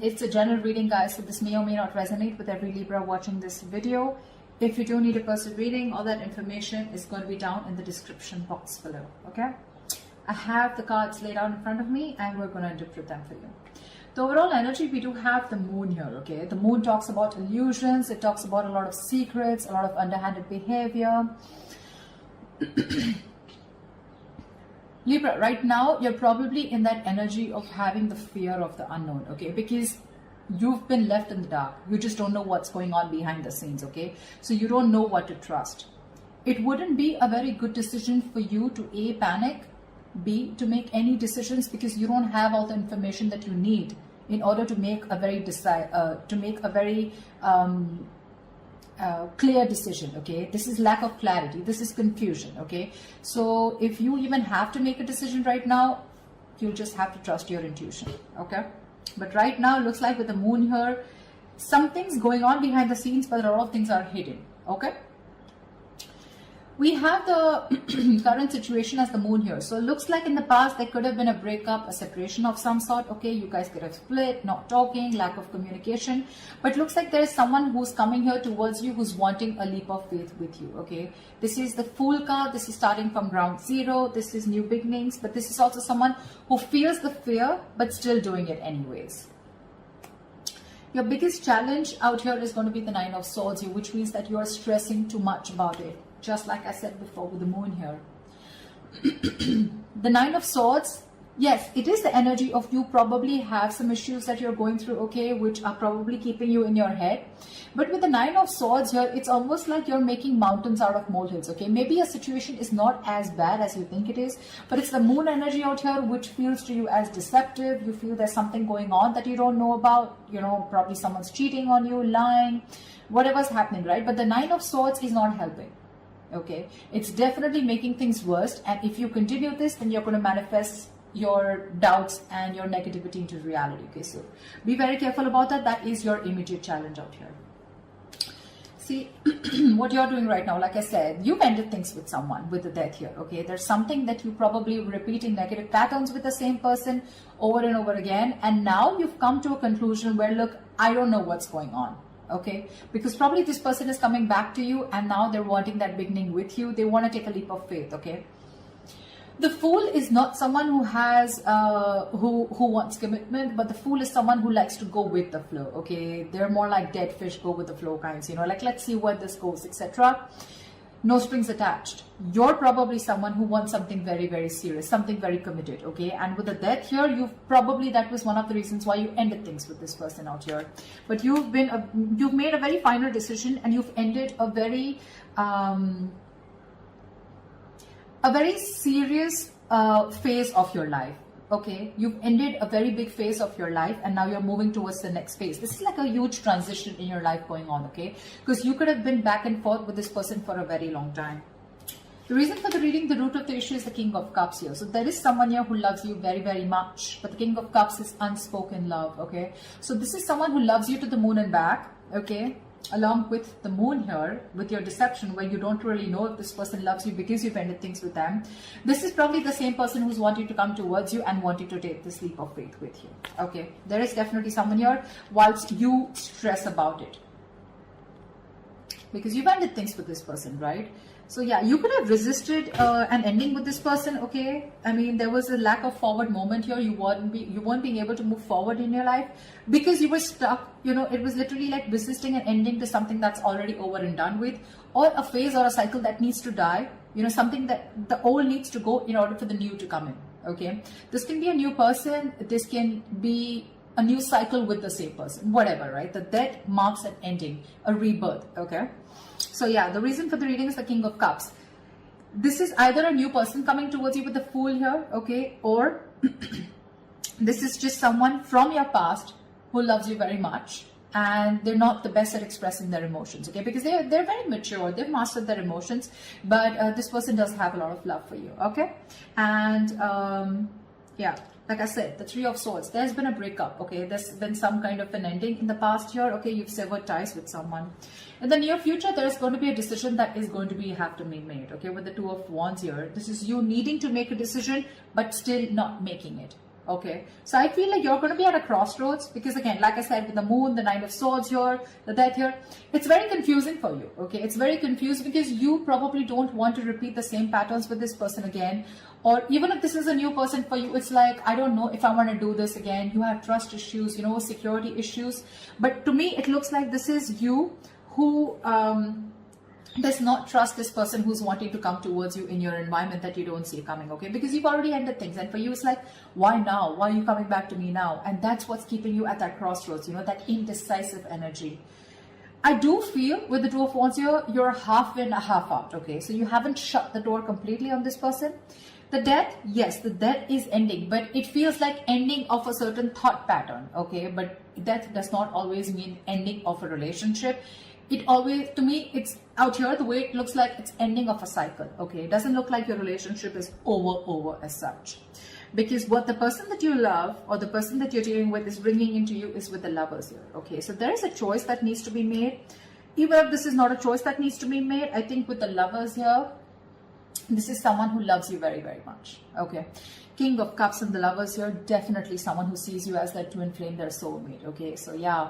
it's a general reading, guys, so this may or may not resonate with every Libra watching this video. If you do need a personal reading, all that information is going to be down in the description box below, okay? I have the cards laid out in front of me and we're going to interpret them for you. The overall energy, we do have the moon here, okay? The moon talks about illusions. It talks about a lot of secrets, a lot of underhanded behavior. Libra, right now, you're probably in that energy of having the fear of the unknown, okay? Because you've been left in the dark. You just don't know what's going on behind the scenes, okay? So you don't know what to trust. It wouldn't be a very good decision for you to A, panic, B, to make any decisions because you don't have all the information that you need in order to make a very clear decision, okay? This is lack of clarity. This is confusion, okay? So if you even have to make a decision right now, you'll just have to trust your intuition, okay? But right now, it looks like with the moon here, something's going on behind the scenes, but a lot of things are hidden, okay? We have the current situation as the moon here. So it looks like in the past, there could have been a breakup, a separation of some sort. Okay, you guys could have split, not talking, lack of communication. But it looks like there is someone who's coming here towards you who's wanting a leap of faith with you. Okay, this is the Fool card. This is starting from ground zero. This is new beginnings. But this is also someone who feels the fear, but still doing it anyways. Your biggest challenge out here is going to be the Nine of Swords here, which means that you are stressing too much about it. Just like I said before with the moon here. The Nine of Swords, yes, it is the energy of you probably have some issues that you're going through, okay, which are probably keeping you in your head. But with the Nine of Swords here, it's almost like you're making mountains out of molehills, okay? Maybe a situation is not as bad as you think it is, but it's the moon energy out here which feels to you as deceptive. You feel there's something going on that you don't know about. You know, probably someone's cheating on you, lying, whatever's happening, right? But the Nine of Swords is not helping. Okay, it's definitely making things worse, and if you continue this, then you're going to manifest your doubts and your negativity into reality. Okay, so be very careful about that. That is your immediate challenge out here. See, what you're doing right now, like I said, you've ended things with someone with the Death here. Okay, there's something that you probably repeating negative patterns with the same person over and over again, and now you've come to a conclusion where, look, I don't know what's going on. Okay, because probably this person is coming back to you and now they're wanting that beginning with you. They want to take a leap of faith. Okay, the Fool is not someone who has who wants commitment, but the Fool is someone who likes to go with the flow. Okay, they're more like dead fish, go with the flow kinds, you know, like let's see where this goes, etc. No strings attached. You're probably someone who wants something very, very serious, something very committed, okay? And with the Death here, that was one of the reasons why you ended things with this person out here. But you've made a very final decision and you've ended a very serious phase of your life. Okay, you've ended a very big phase of your life and now you're moving towards the next phase. This is like a huge transition in your life going on, okay? Because you could have been back and forth with this person for a very long time. The reason for the reading, the root of the issue is the King of Cups here. So there is someone here who loves you very, very much. But the King of Cups is unspoken love, okay? So this is someone who loves you to the moon and back, okay? Along with the moon here, with your deception, where you don't really know if this person loves you because you've ended things with them. This is probably the same person who's wanting to come towards you and wanting to take this leap of faith with you. Okay, there is definitely someone here whilst you stress about it. Because you've ended things with this person, right? So yeah, you could have resisted an ending with this person, okay? I mean, there was a lack of forward moment here. You weren't being able to move forward in your life because you were stuck. You know, it was literally like resisting an ending to something that's already over and done with, or a phase or a cycle that needs to die. You know, something that the old needs to go in order for the new to come in, okay? This can be a new person. This can be a new cycle with the same person, whatever, right? The Death marks an ending, a rebirth, okay? So yeah, the reason for the reading is the King of Cups. This is either a new person coming towards you with the Fool here, okay? Or this is just someone from your past who loves you very much and they're not the best at expressing their emotions, okay? Because they're very mature, they've mastered their emotions, but this person does have a lot of love for you, okay? And yeah, like I said, the Three of Swords, there's been a breakup, okay? There's been some kind of an ending in the past year, okay? You've severed ties with someone. In the near future, there's going to be a decision that is going to have to be made, okay? With the Two of Wands here, this is you needing to make a decision, but still not making it, Okay, so I feel like you're going to be at a crossroads because, again, like I said, with the moon, the Nine of Swords here, the Death here, it's very confusing for you. Okay, it's very confused because you probably don't want to repeat the same patterns with this person again. Or even if this is a new person for you, it's like, I don't know if I want to do this again. You have trust issues, you know, security issues. But to me, it looks like this is you who does not trust this person who's wanting to come towards you in your environment that you don't see coming, okay? Because you've already ended things. And for you, it's like, why now? Why are you coming back to me now? And that's what's keeping you at that crossroads, you know, that indecisive energy. I do feel with the Two of Wands here, you're half in, half out, okay? So you haven't shut the door completely on this person. The Death, yes, the Death is ending, but it feels like ending of a certain thought pattern, okay? But Death does not always mean ending of a relationship. It always, to me, it's out here, the way it looks like it's ending of a cycle, okay? It doesn't look like your relationship is over as such. Because what the person that you love or the person that you're dealing with is bringing into you is with the Lovers here, okay? So there is a choice that needs to be made. Even if this is not a choice that needs to be made, I think with the Lovers here, this is someone who loves you very much, okay? King of Cups and the Lovers here, definitely someone who sees you as their twin flame, their soulmate, okay? So yeah,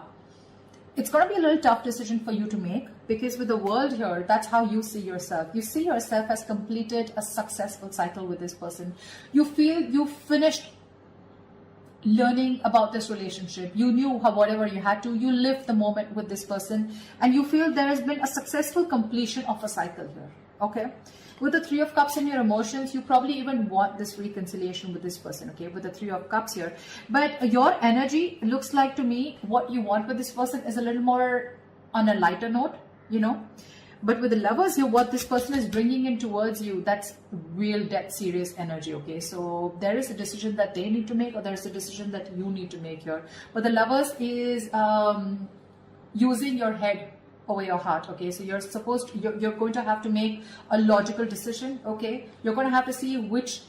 it's going to be a little tough decision for you to make because with the World here, that's how you see yourself. You see yourself as completed a successful cycle with this person. You feel you finished learning about this relationship. You knew how whatever you had to, you lived the moment with this person and you feel there has been a successful completion of a cycle here, okay? With the Three of Cups and your emotions, you probably even want this reconciliation with this person, okay, with the Three of Cups here. But your energy looks like to me, what you want with this person is a little more on a lighter note, you know. But with the Lovers here, what this person is bringing in towards you, that's real dead serious energy, okay. So there is a decision that they need to make or there's a decision that you need to make here. But the Lovers is using your head over your heart, okay? So you're going to have to make a logical decision, okay? You're going to have to see which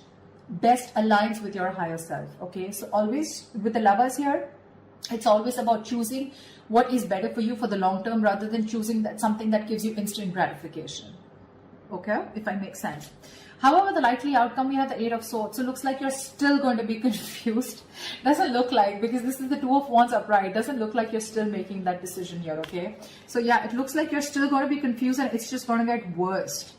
best aligns with your higher self, okay? So always with the Lovers here, it's always about choosing what is better for you for the long term rather than choosing that something that gives you instant gratification, okay? If I make sense. However, the likely outcome, we have the Eight of Swords. So it looks like you're still going to be confused. Doesn't look like, because this is the Two of Wands upright. Doesn't look like you're still making that decision here, okay? So yeah, it looks like you're still going to be confused and it's just going to get worse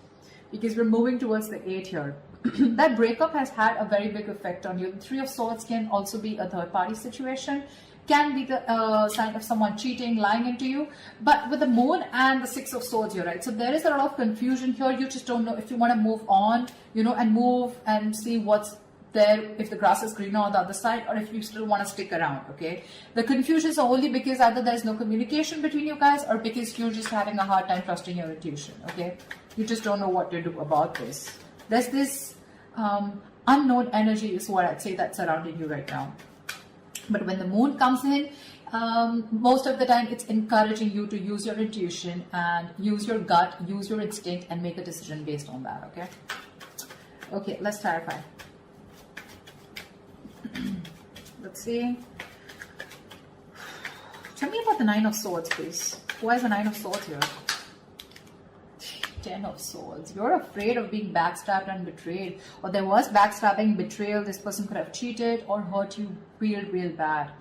because we're moving towards the 8 here. That breakup has had a very big effect on you. The Three of Swords can also be a third party situation. Can be the sign of someone cheating, lying into you. But with the Moon and the Six of Swords here, right? So there is a lot of confusion here. You just don't know if you want to move on, you know, and move and see what's there, if the grass is greener on the other side, or if you still want to stick around, okay? The confusion is only because either there's no communication between you guys or because you're just having a hard time trusting your intuition, okay? You just don't know what to do about this. There's this unknown energy is what I'd say that's surrounding you right now. But when the Moon comes in, most of the time it's encouraging you to use your intuition and use your gut, use your instinct and make a decision based on that, okay? Okay, let's clarify. Let's see. Tell me about the Nine of Swords, please. Why is the Nine of Swords here? 10 of Swords. You're afraid of being backstabbed and betrayed. Or there was backstabbing, betrayal. This person could have cheated or hurt you real bad.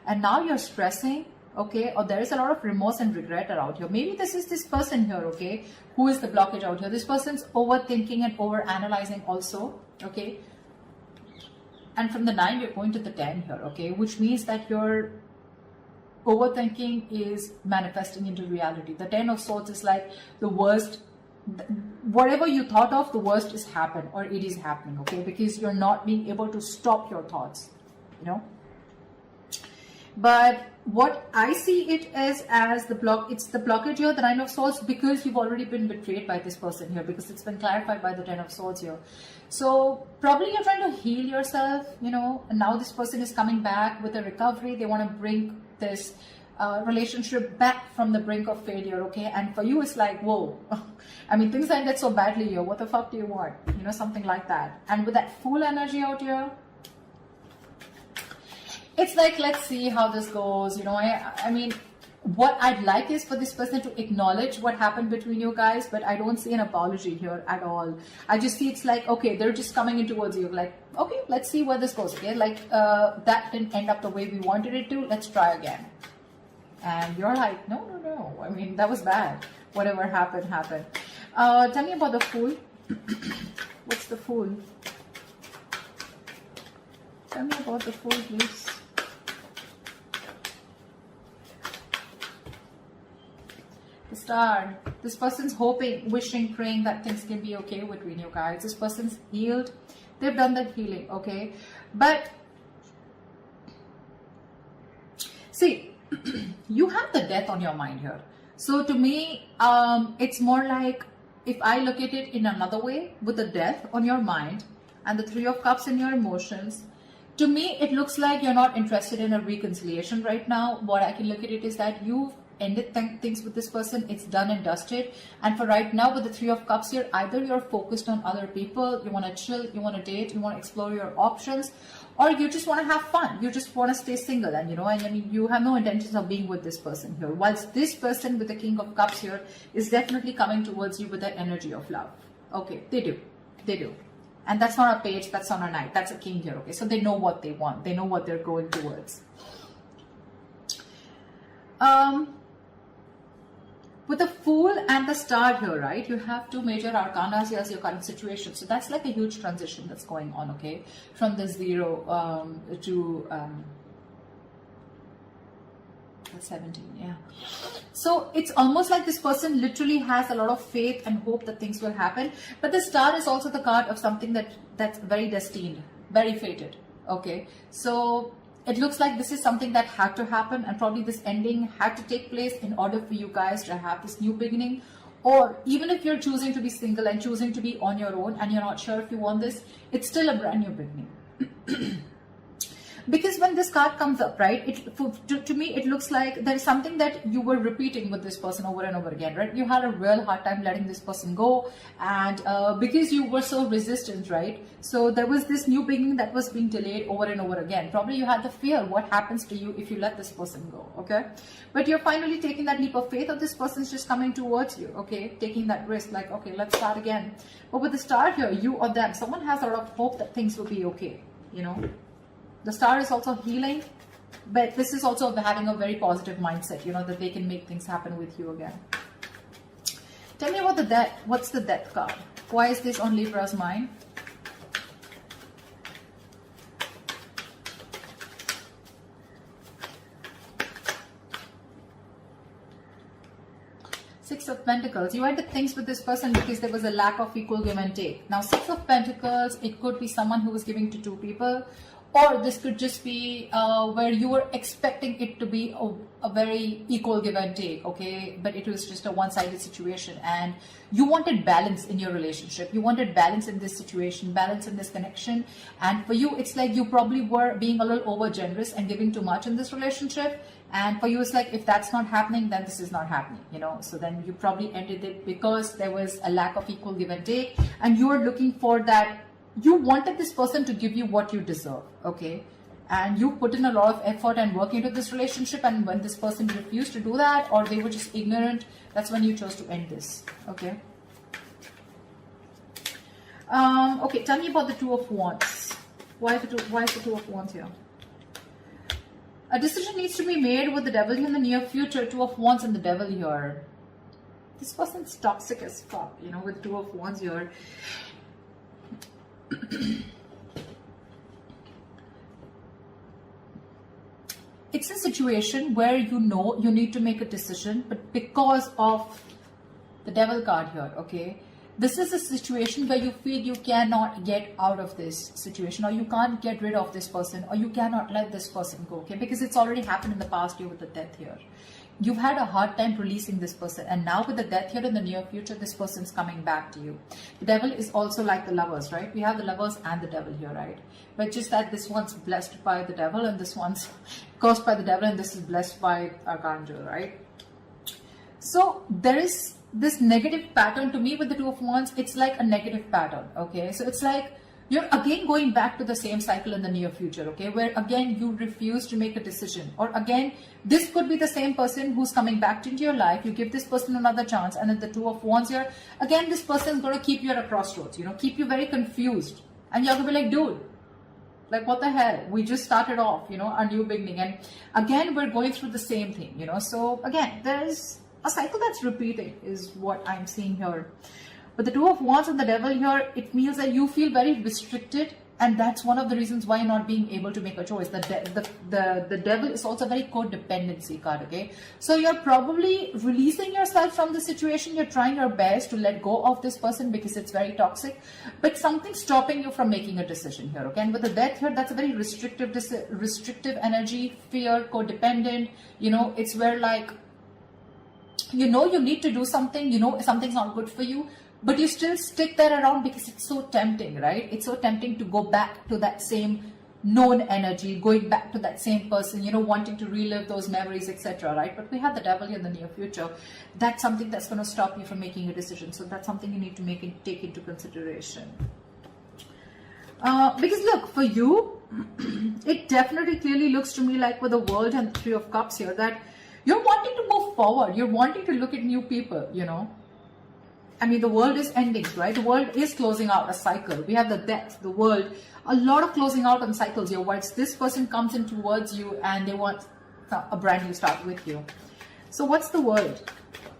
And now you're stressing, okay? Or there is a lot of remorse and regret around here. Maybe this is this person here, okay? Who is the blockage out here? This person's overthinking and overanalyzing also, okay? And from the 9, you're going to the 10 here, okay? Which means that your overthinking is manifesting into reality. The 10 of Swords is like the worst. Whatever you thought of, the worst is happened or it is happening, okay? Because you're not being able to stop your thoughts, you know? But what I see it as the block, it's the blockage here, the 9 of Swords, because you've already been betrayed by this person here, because it's been clarified by the 10 of Swords here. So probably you're trying to heal yourself, you know, and now this person is coming back with a recovery. They want to bring this relationship back from the brink of failure, okay? And for you, it's like, whoa, I mean, things ended so badly here. What the fuck do you want? You know, something like that. And with that Fool energy out here, it's like, let's see how this goes. You know, I mean, what I'd like is for this person to acknowledge what happened between you guys, but I don't see an apology here at all. I just see it's like, okay, they're just coming in towards you, like, okay, let's see where this goes, okay? Like, that didn't end up the way we wanted it to, let's try again. And you're like, no, no, no. I mean, that was bad. Whatever happened, happened. Tell me about the Fool. What's the Fool? Tell me about the Fool, please. The Star. This person's hoping, wishing, praying that things can be okay between you guys. This person's healed. They've done that healing, okay? But, see, you have the Death on your mind here. So to me, it's more like, if I look at it in another way, with the Death on your mind and the Three of Cups in your emotions, to me, it looks like you're not interested in a reconciliation right now. What I can look at it is that you've ended things with this person. It's done and dusted. And for right now, with the Three of Cups here, either you're focused on other people, you want to chill, you want to date, you want to explore your options, or you just want to have fun. You just want to stay single, and I mean, you have no intentions of being with this person here. Whilst this person with the King of Cups here is definitely coming towards you with the energy of love. Okay, they do. They do. And that's not a page, that's not a knight, that's a king here, okay? So they know what they want. They know what they're going towards. With the Fool and the Star here, right? You have two major arcanas here as your current situation. So that's like a huge transition that's going on, okay? From the 0 to 17, yeah. So it's almost like this person literally has a lot of faith and hope that things will happen. But the Star is also the card of something that's very destined, very fated, okay? So it looks like this is something that had to happen, and probably this ending had to take place in order for you guys to have this new beginning. Or even if you're choosing to be single and choosing to be on your own and you're not sure if you want this, it's still a brand new beginning. Because when this card comes up, right, to me, it looks like there's something that you were repeating with this person over and over again, right? You had a real hard time letting this person go, and because you were so resistant, right? So there was this new beginning that was being delayed over and over again. Probably you had the fear, what happens to you if you let this person go, okay? But you're finally taking that leap of faith, or this person's just coming towards you, okay? Taking that risk, like, okay, let's start again. But with the Star here, you or them, someone has a lot of hope that things will be okay, you know? The Star is also healing, but this is also having a very positive mindset, you know, that they can make things happen with you again. Tell me about the Death. What's the Death card? Why is this on Libra's mind? Six of Pentacles. You ended things with this person because there was a lack of equal give and take. Now, Six of Pentacles, it could be someone who was giving to two people, or this could just be where you were expecting it to be a very equal give and take, okay? But it was just a one-sided situation, and you wanted balance in your relationship. You wanted balance in this situation, balance in this connection. And for you, it's like you probably were being a little over-generous and giving too much in this relationship. And for you, it's like, if that's not happening, then this is not happening, you know? So then you probably ended it because there was a lack of equal give and take, and you were looking for that. You wanted this person to give you what you deserve, okay? And you put in a lot of effort and work into this relationship, and when this person refused to do that, or they were just ignorant, that's when you chose to end this, okay? Okay, tell me about the Two of Wands. Why is the Two of Wands here? A decision needs to be made with the Devil in the near future. Two of Wands and the Devil here. This person's toxic as fuck, you know, with Two of Wands here. It's a situation where you know you need to make a decision, but because of the Devil card here, okay, this is a situation where you feel you cannot get out of this situation, or you can't get rid of this person, or you cannot let this person go, okay, because it's already happened in the past year with the Death here. You've had a hard time releasing this person, and now with the Death here in the near future, this person's coming back to you. The Devil is also like the Lovers, right? We have the Lovers and the Devil here, right? But just that this one's blessed by the Devil, and this one's cursed by the Devil, and this is blessed by Archangel, right? So there is this negative pattern to me with the Two of Wands. It's like a negative pattern, okay? So it's like You're again going back to the same cycle in the near future, okay, where again you refuse to make a decision. Or again, this could be the same person who's coming back into your life. You give this person another chance, and then the Two of Wands here, again, this person is going to keep you at a crossroads, you know, keep you very confused. And you're going to be like, dude, like, what the hell? We just started off, you know, our new beginning. And again, we're going through the same thing, you know. So again, there's a cycle that's repeating is what I'm seeing here. But the Two of Wands and the Devil here, it means that you feel very restricted, and that's one of the reasons why you're not being able to make a choice. The Devil is also a very codependency card, okay? So you're probably releasing yourself from the situation. You're trying your best to let go of this person because it's very toxic, but something's stopping you from making a decision here, okay? And with the Death here, that's a very restrictive energy, fear, codependent, you know, it's where like, you know, you need to do something, you know, something's not good for you, but you still stick there around because it's so tempting, right? It's so tempting to go back to that same known energy, going back to that same person, you know, wanting to relive those memories, etc., right? But we have the Devil in the near future. That's something that's going to stop you from making a decision. So that's something you need to take into consideration. Because look, for you, it definitely clearly looks to me like with the World and the Three of Cups here that you're wanting to move forward. You're wanting to look at new people, you know. I mean, the world is ending, right? The world is closing out a cycle. We have the Death, the world, a lot of closing out on cycles here. Once this person comes in towards you and they want a brand new start with you. So what's the world?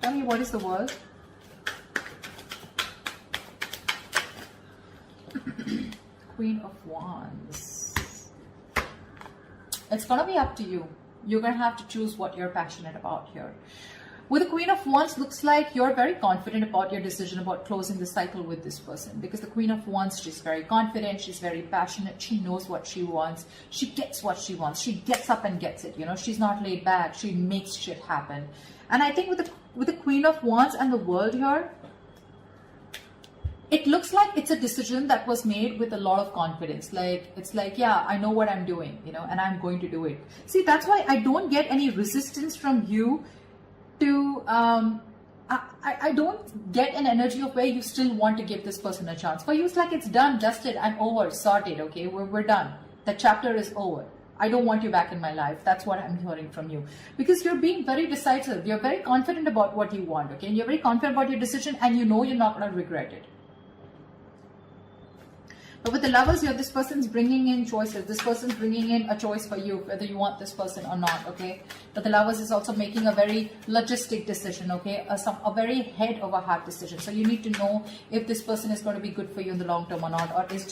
Tell me, what is the world? Queen of Wands. It's going to be up to you. You're going to have to choose what you're passionate about here. With the Queen of Wands, looks like you're very confident about your decision about closing the cycle with this person. Because the Queen of Wands, she's very confident, she's very passionate, she knows what she wants, she gets what she wants, she gets up and gets it, you know, she's not laid back, she makes shit happen. And I think with the Queen of Wands and the World here, it looks like it's a decision that was made with a lot of confidence. Like, it's like, yeah, I know what I'm doing, you know, and I'm going to do it. See, that's why I don't get any resistance from you to, I don't get an energy of where you still want to give this person a chance. For you, it's like it's done, dusted, I'm over, sorted, okay, we're done. The chapter is over. I don't want you back in my life. That's what I'm hearing from you. Because you're being very decisive. You're very confident about what you want, okay? And you're very confident about your decision and you know you're not going to regret it. But with the Lovers here, this person's bringing in choices. This person's bringing in a choice for you, whether you want this person or not, okay? But the Lovers is also making a very logistic decision, okay? A very head over heart decision. So you need to know if this person is going to be good for you in the long term or not. Or is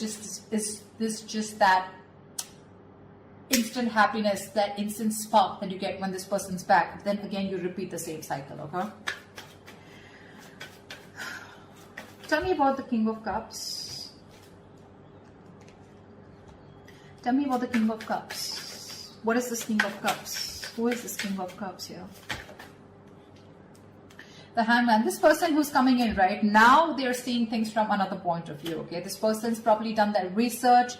this just that instant happiness, that instant spark that you get when this person's back? Then again, you repeat the same cycle, okay? Tell me about the King of Cups. Tell me about the King of Cups. What is this King of Cups? Who is this King of Cups here? The Hangman. This person who's coming in right now, they're seeing things from another point of view, okay? This person's probably done their research.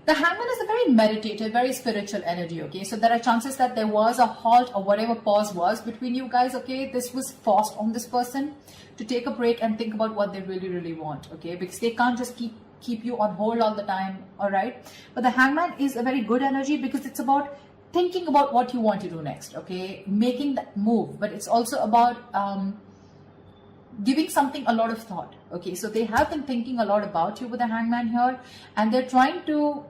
The Hangman is a very meditative, very spiritual energy, okay? So there are chances that there was a halt or whatever pause was between you guys, okay? This was forced on this person to take a break and think about what they really, really want, okay? Because they can't just keep you on hold all the time, all right? But the Hangman is a very good energy because it's about thinking about what you want to do next, okay? Making that move, but it's also about giving something a lot of thought, okay? So they have been thinking a lot about you with the Hangman here, and they're trying to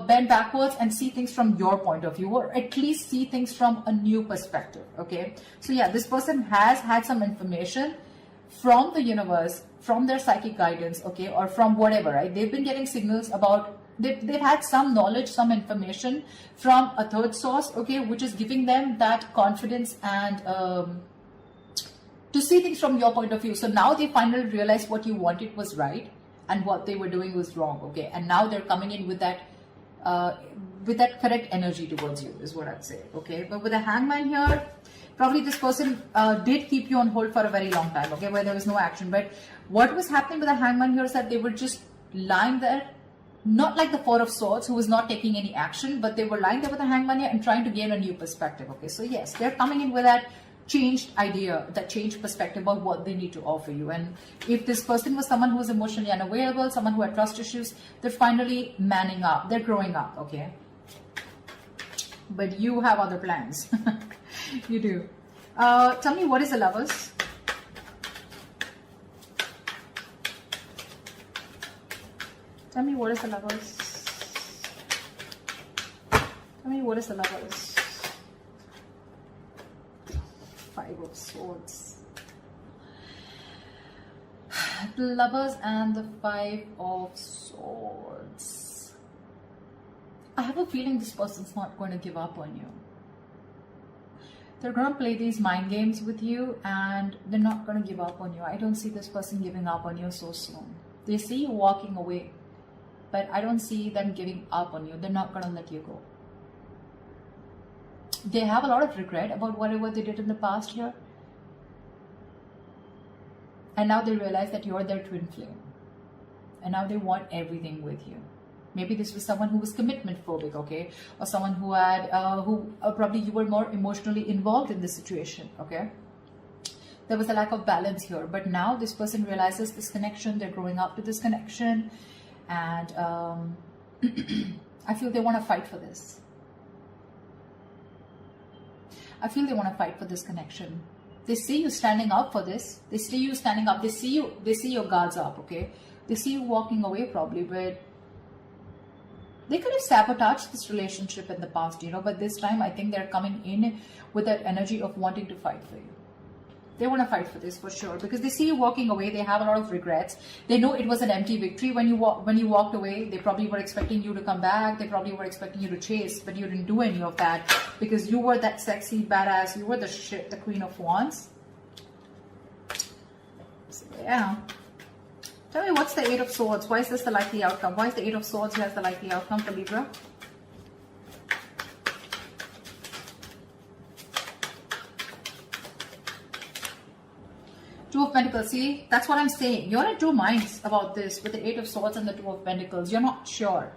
bend backwards and see things from your point of view, or at least see things from a new perspective, okay? So yeah, this person has had some information from the universe, from their psychic guidance, okay, or from whatever, right? They've been getting signals about, they've had some knowledge, some information from a third source, okay, which is giving them that confidence and to see things from your point of view. So now they finally realize what you wanted was right and what they were doing was wrong, okay? And now they're coming in with that correct energy towards you, is what I'd say, okay? But with the Hangman here, probably this person did keep you on hold for a very long time, okay, where there was no action. But what was happening with the Hangman here is that they were just lying there, not like the Four of Swords, who was not taking any action, but they were lying there with the Hangman here and trying to gain a new perspective, okay? So yes, they're coming in with that changed idea, that changed perspective about what they need to offer you. And if this person was someone who was emotionally unavailable, someone who had trust issues, they're finally manning up, they're growing up, okay? But you have other plans. You do. Tell me, what is the Lovers? Tell me, what is the Lovers? Tell me, what is the Lovers? Five of Swords. The Lovers and the Five of Swords. I have a feeling this person's not going to give up on you. They're going to play these mind games with you and they're not going to give up on you. I don't see this person giving up on you so soon. They see you walking away, but I don't see them giving up on you. They're not going to let you go. They have a lot of regret about whatever they did in the past here. And now they realize that you're their twin flame. And now they want everything with you. Maybe this was someone who was commitment phobic, okay? Or someone who had, probably you were more emotionally involved in this situation, okay? There was a lack of balance here. But now this person realizes this connection. They're growing up with this connection. And I feel they want to fight for this. I feel they want to fight for this connection. They see you standing up for this. They see you standing up. They see your guards up, okay? They see you walking away probably, but they could have sabotaged this relationship in the past, you know, but this time I think they're coming in with that energy of wanting to fight for you. They want to fight for this for sure because they see you walking away. They have a lot of regrets. They know it was an empty victory when you walked away. They probably were expecting you to come back. They probably were expecting you to chase, but you didn't do any of that because you were that sexy badass. You were the Queen of Wands. So, yeah. Tell me, what's the Eight of Swords? Why is this the likely outcome? Why is the Eight of Swords has the likely outcome for Libra? Two of Pentacles. See, that's what I'm saying. You're in two minds about this with the Eight of Swords and the Two of Pentacles. You're not sure.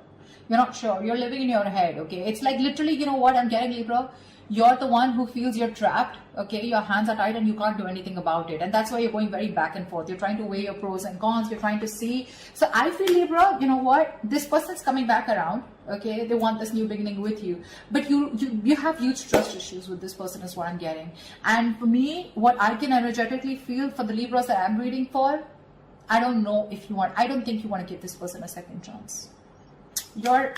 You're not sure. You're living in your head, okay? It's like literally, you know what I'm getting, Libra? You're the one who feels you're trapped, okay? Your hands are tied and you can't do anything about it. And that's why you're going very back and forth. You're trying to weigh your pros and cons. You're trying to see. So I feel, Libra, you know what? This person's coming back around, okay? They want this new beginning with you. But you have huge trust issues with this person is what I'm getting. And for me, what I can energetically feel for the Libras that I'm reading for, I don't know if you want, I don't think you want to give this person a second chance. You're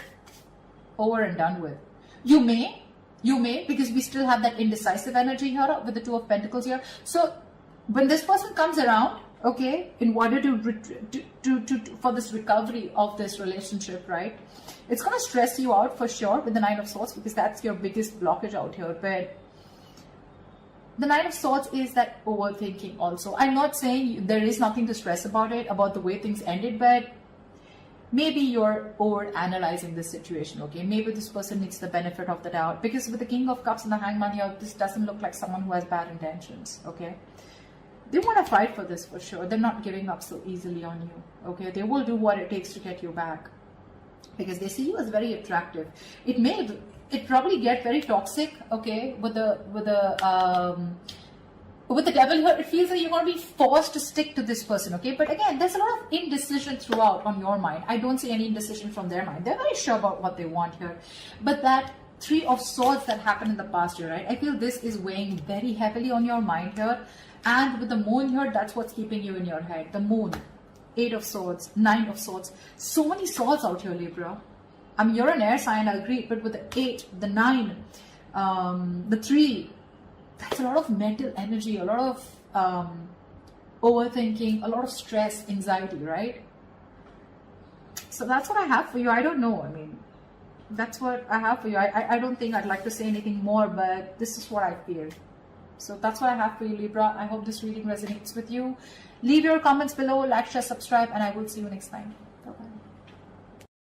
over and done with. You may, because we still have that indecisive energy here with the Two of Pentacles here. So when this person comes around, okay, in order for this recovery of this relationship, right, it's going to stress you out for sure with the Nine of Swords because that's your biggest blockage out here. But the Nine of Swords is that overthinking also. I'm not saying there is nothing to stress about it, about the way things ended, but maybe you're over analyzing this situation, okay? Maybe this person needs the benefit of the doubt because with the King of Cups and the Hangman here, this doesn't look like someone who has bad intentions, okay? They want to fight for this for sure. They're not giving up so easily on you, okay? They will do what it takes to get you back because they see you as very attractive. It probably get very toxic, okay? With the Devil here, it feels like you're going to be forced to stick to this person, okay? But again, there's a lot of indecision throughout on your mind. I don't see any indecision from their mind. They're very sure about what they want here. But that Three of Swords that happened in the past year, right? I feel this is weighing very heavily on your mind here. And with the Moon here, that's what's keeping you in your head. The Moon, Eight of Swords, Nine of Swords. So many swords out here, Libra. I mean, you're an air sign, I agree. But with the 8, the 9, the 3... that's a lot of mental energy, a lot of overthinking, a lot of stress, anxiety, right? So that's what I have for you. I don't know. I mean, that's what I have for you. I don't think I'd like to say anything more, but this is what I feel. So that's what I have for you, Libra. I hope this reading resonates with you. Leave your comments below, like, share, subscribe, and I will see you next time.